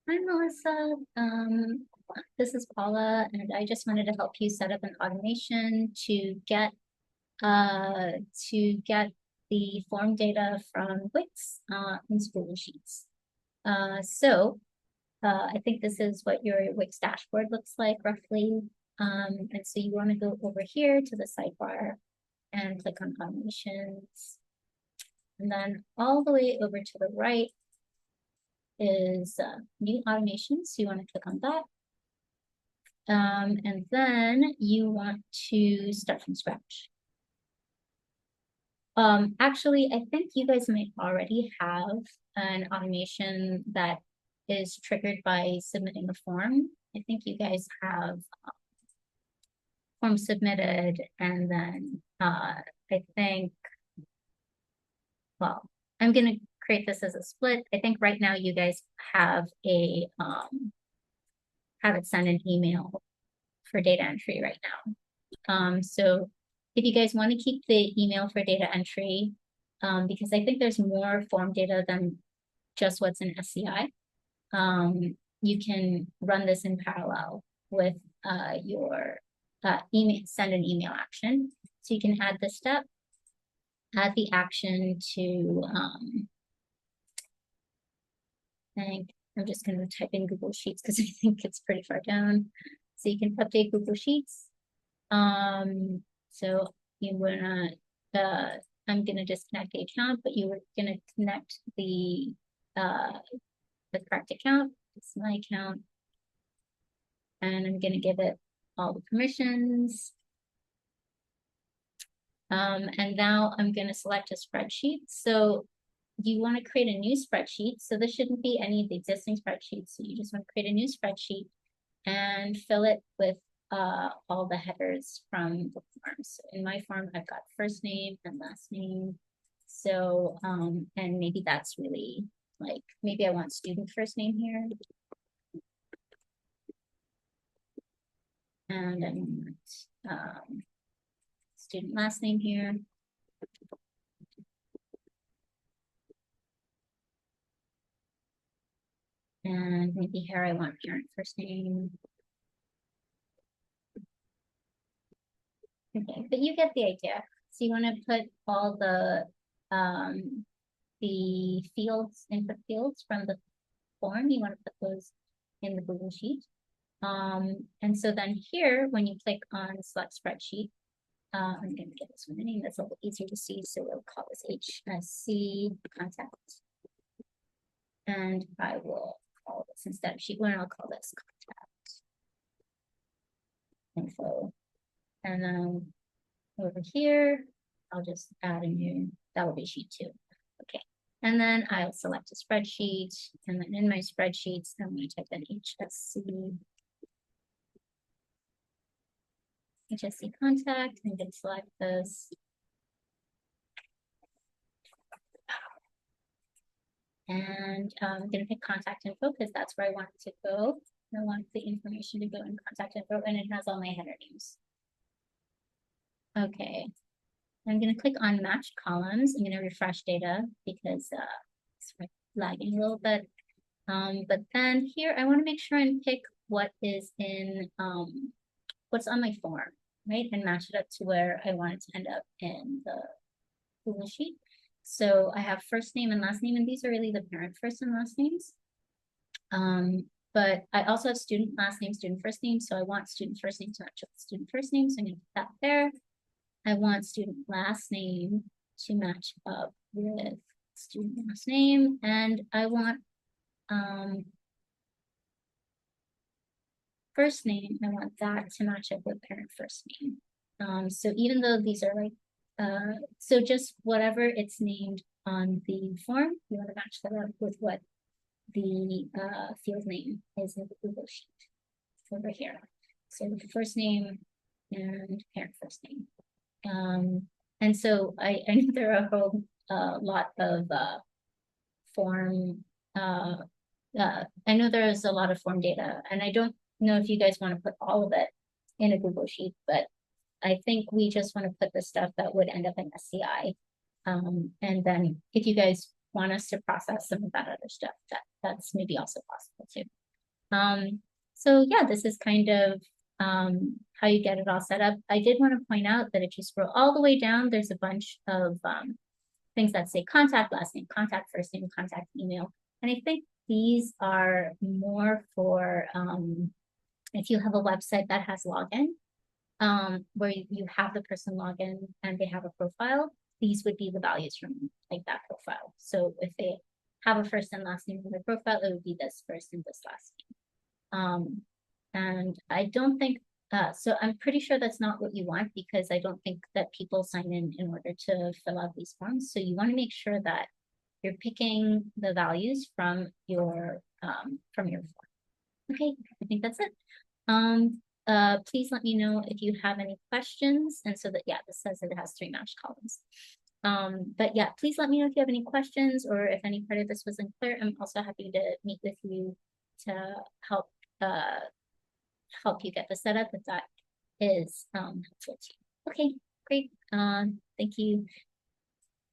Hi, Melissa. This is Paula, and I just wanted to help you set up an automation uh, to get the form data from Wix in Google Sheets. I think this is what your Wix dashboard looks like roughly. And so you want to go over here to the sidebar and click on automations. And then all the way over to the right is new automations. So you want to click on that. And then you want to start from scratch. Actually, I think you guys might already have an automation that is triggered by submitting a form. I think you guys have form submitted, and then I think, well, I'm going to create this as a split. I think right now you guys have a have it send an email for data entry right now. So if you guys want to keep the email for data entry, because I think there's more form data than just what's in SCI, you can run this in parallel with your email, send an email action. So you can add the step, add the action to, I think I'm just going to type in Google Sheets because I think it's pretty far down. So you can update Google Sheets. So you wanna, I'm gonna disconnect the account, but you were gonna connect the correct account. It's my account, and I'm gonna give it all the permissions. And now I'm gonna select a spreadsheet. So you want to create a new spreadsheet. So this shouldn't be any of the existing spreadsheets. So you just want to create a new spreadsheet and fill it with all the headers from the form. So in my form, I've got first name and last name. So, and maybe that's really like, maybe I want student first name here. And I want student last name here. And maybe here I want parent first name. Okay, but you get the idea. So you want to put all the fields, input fields from the form. You want to put those in the Google Sheet. And so then here, when you click on select spreadsheet, I'm going to give this one a name that's a little easier to see. So we'll call this HSC contact. And I will call this instead of sheet one, I'll call this contact info. And then over here, I'll just add a new, that will be sheet two. Okay. And then I'll select a spreadsheet. And then in my spreadsheets, I'm going to type in HSC contact. I'm going to select this. And I'm going to pick contact info because that's where I want it to go. I want the information to go in contact info, and it has all my header names. Okay. I'm going to click on match columns. I'm going to refresh data because it's lagging a little bit. But then here, I want to make sure and pick what is in, what's on my form, right? And match it up to where I want it to end up in the Google Sheet. So I have first name and last name, and these are really the parent first and last names. But I also have student last name, student first name. So I want student first name to match up with student first name. So I'm going to put that there. I want student last name to match up with student last name. And I want first name, I want that to match up with parent first name. So even though these are like, so just whatever it's named on the form, you want to match that up with what the field name is in the Google Sheet over here. So the first name and parent first name. And so I know there are a whole lot of form, I know there's a lot of form data, and I don't know if you guys want to put all of it in a Google Sheet, but I think we just want to put the stuff that would end up in SCI. And then if you guys want us to process some of that other stuff, that's maybe also possible too. So yeah, this is kind of how you get it all set up. I did want to point out that if you scroll all the way down, there's a bunch of things that say contact, last name, contact, first name, contact, email. And I think these are more for if you have a website that has login, where you have the person log in and they have a profile, these would be the values from like that profile. So if they have a first and last name in their profile, it would be this first and this last name. And I don't think, so I'm pretty sure that's not what you want, because I don't think that people sign in order to fill out these forms. So you want to make sure that you're picking the values from your form. Okay, I think that's it. Please let me know if you have any questions. And so that, yeah, this says that it has 3 matched columns. But yeah, please let me know if you have any questions or if any part of this wasn't clear. I'm also happy to meet with you to help you get the setup if that is helpful to you. Okay, great. Thank you.